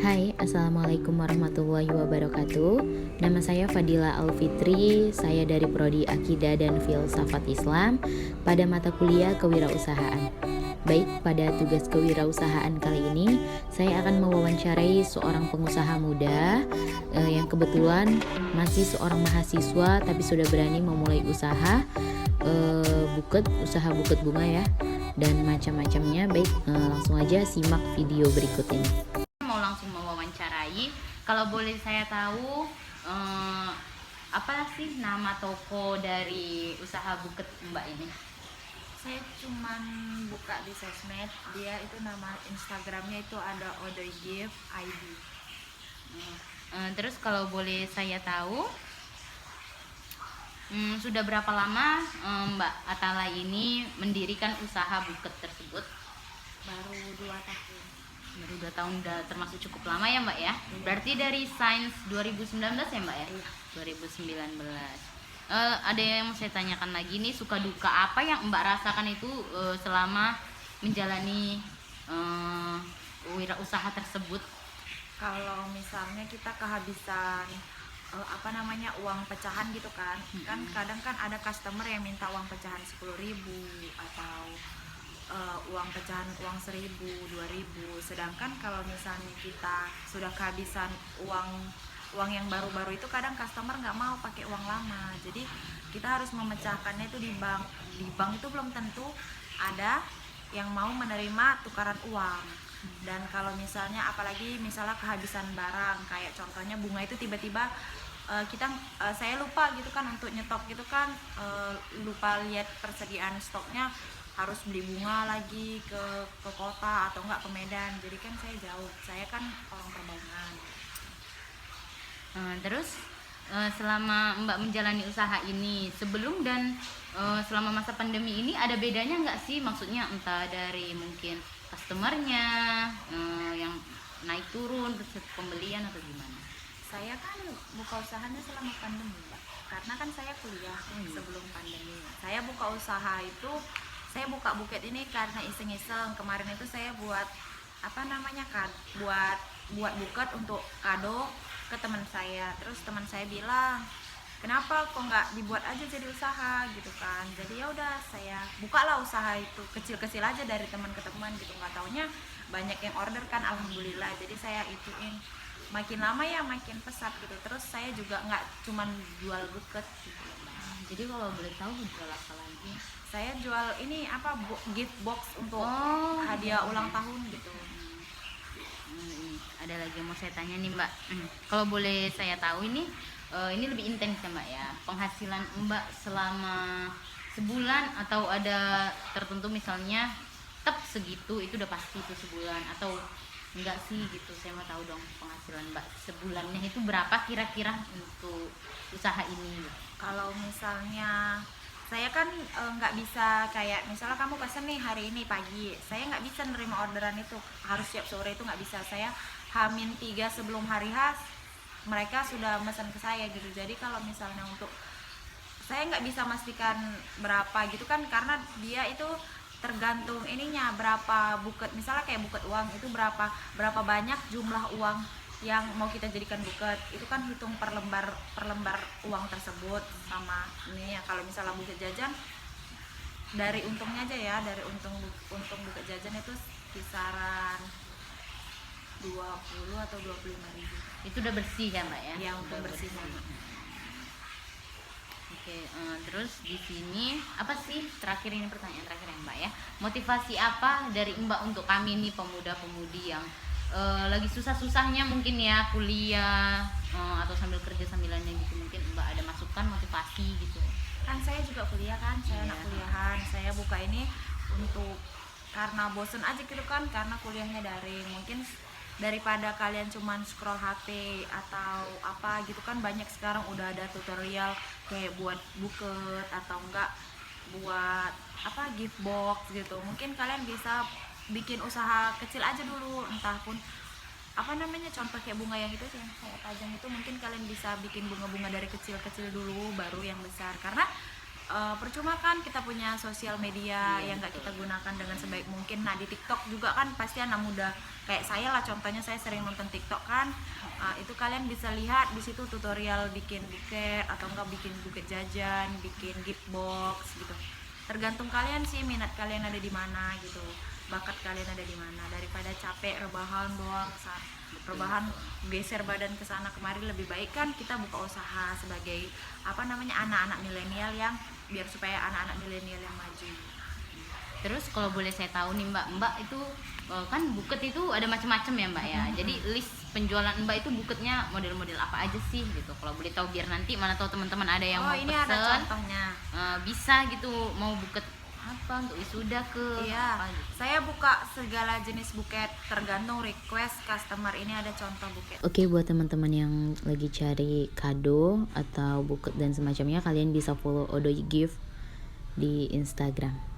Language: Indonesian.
Hai, Assalamualaikum warahmatullahi wabarakatuh. Nama saya Fadila Alfitri, saya dari Prodi Akidah dan Filsafat Islam pada mata kuliah Kewirausahaan. Baik, pada tugas kewirausahaan kali ini, saya akan mewawancarai seorang pengusaha muda yang kebetulan masih seorang mahasiswa tapi sudah berani memulai usaha usaha buket bunga ya, dan macam-macamnya. Baik, langsung aja simak video berikut ini. Mau langsung mewawancarai, kalau boleh saya tahu apa sih nama toko dari usaha buket Mbak ini? Saya cuman buka di sosmed, dia itu nama Instagramnya itu ada Order Gift ID. Terus kalau boleh saya tahu, sudah berapa lama Mbak Atala ini mendirikan usaha buket tersebut? Baru 2 tahun. Baru 2 tahun, udah termasuk cukup lama ya Mbak ya. Berarti dari Sains 2019 ya Mbak ya? Iya. 2019. Ada yang mau saya tanyakan lagi nih, suka duka apa yang Mbak rasakan itu selama menjalani wirausaha tersebut? Kalau misalnya kita kehabisan uang pecahan gitu kan, kan kadang kan ada customer yang minta uang pecahan 10.000 atau uang pecahan uang 1.000, 2.000. Sedangkan kalau misalnya kita sudah kehabisan uang yang baru-baru itu, kadang customer nggak mau pakai uang lama, jadi kita harus memecahkannya itu di bank. Di bank itu belum tentu ada yang mau menerima tukaran uang. Dan kalau misalnya apalagi misalnya kehabisan barang, kayak contohnya bunga itu tiba-tiba saya lupa gitu kan untuk nyetok gitu kan, lupa lihat persediaan stoknya, harus beli bunga lagi ke kota atau enggak ke Medan, jadi kan saya jauh, saya kan orang Perbaungan. Terus selama Mbak menjalani usaha ini sebelum dan selama masa pandemi ini, ada bedanya nggak sih? Maksudnya entah dari mungkin customernya yang naik turun, terus pembelian atau gimana? Saya kan buka usahanya selama pandemi, Mbak, karena kan saya kuliah sebelum pandemi. Saya buka usaha itu, saya buka buket ini karena iseng-iseng. Kemarin itu saya buat buat buket untuk kado ke teman saya. Terus teman saya bilang, kenapa kok nggak dibuat aja jadi usaha gitu kan. Jadi ya udah, saya bukalah usaha itu kecil-kecil aja dari teman ke teman gitu. Nggak taunya banyak yang order kan, alhamdulillah. Jadi saya ituin, makin lama ya makin pesat gitu. Terus saya juga nggak cuman jual buket gitu. Jadi kalau boleh tahu jual apa lagi? Saya jual ini gift box untuk hadiah gitu. ulang tahun gitu. Ada lagi yang mau saya tanya nih Mbak. Kalau boleh saya tahu ini lebih intens ya Mbak ya, penghasilan Mbak selama sebulan, atau ada tertentu misalnya tep segitu itu udah pasti itu sebulan, atau enggak sih gitu? Saya mau tahu dong penghasilan Mbak sebulannya itu berapa kira-kira untuk usaha ini gitu. Kalau misalnya saya kan nggak bisa, kayak misalnya kamu pesen nih hari ini pagi, saya nggak bisa nerima orderan itu harus siap sore, itu nggak bisa. Saya H-3 sebelum hari H mereka sudah pesan ke saya gitu. Jadi kalau misalnya untuk saya nggak bisa memastikan berapa gitu kan, karena dia itu tergantung ininya, berapa buket. Misalnya kayak buket uang itu berapa banyak jumlah uang yang mau kita jadikan buket, itu kan hitung per lembar uang tersebut. Sama ini ya, kalau misalnya buket jajan dari untungnya aja ya, dari untung buket jajan itu kisaran 20 atau 25.000. Itu udah bersih ya Mbak ya? Ya, untuk bersihnya. Oke, terus di sini apa sih, terakhir ini pertanyaan terakhir ya Mbak ya, motivasi apa dari Mbak untuk kami nih pemuda-pemudi yang lagi susah-susahnya mungkin ya kuliah atau sambil kerja sambilannya gitu, mungkin Mbak ada masukan motivasi gitu? Kan saya juga kuliah kan, saya anak kuliahan. Saya buka ini untuk karena bosen aja gitu kan, karena kuliahnya daring. Mungkin daripada kalian cuman scroll HP atau apa gitu kan, banyak sekarang udah ada tutorial kayak buat buket atau enggak buat gift box gitu. Mungkin kalian bisa bikin usaha kecil aja dulu, entah pun contoh kayak bunga yang itu yang saya pajang itu, mungkin kalian bisa bikin bunga-bunga dari kecil-kecil dulu baru yang besar. Karena percuma kan kita punya sosial media yang nggak kita gunakan dengan sebaik mungkin. Nah di TikTok juga kan pasti anak muda kayak saya lah, contohnya saya sering nonton TikTok kan. Itu kalian bisa lihat di situ tutorial bikin buket atau enggak bikin buket jajan, bikin gift box gitu. Tergantung kalian sih, minat kalian ada di mana gitu, bakat kalian ada di mana. Daripada capek rebahan doang, rebahan geser badan ke sana kemari, lebih baik kan kita buka usaha sebagai apa namanya anak-anak milenial yang biar supaya anak-anak milenial yang maju. Terus kalau boleh saya tahu nih Mbak itu kan buket itu ada macam-macam ya Mbak ya. Jadi list penjualan Mbak itu buketnya model-model apa aja sih gitu. Kalau boleh tahu biar nanti mana tahu teman-teman ada yang mau ini pesen. ada contohnya. Bisa gitu mau buket apa untuk wisuda ke Iya, apa gitu. saya buka segala jenis buket tergantung request customer. Ini ada contoh buket. Oke, buat teman-teman yang lagi cari kado atau buket dan semacamnya, kalian bisa follow Odo Gift di Instagram.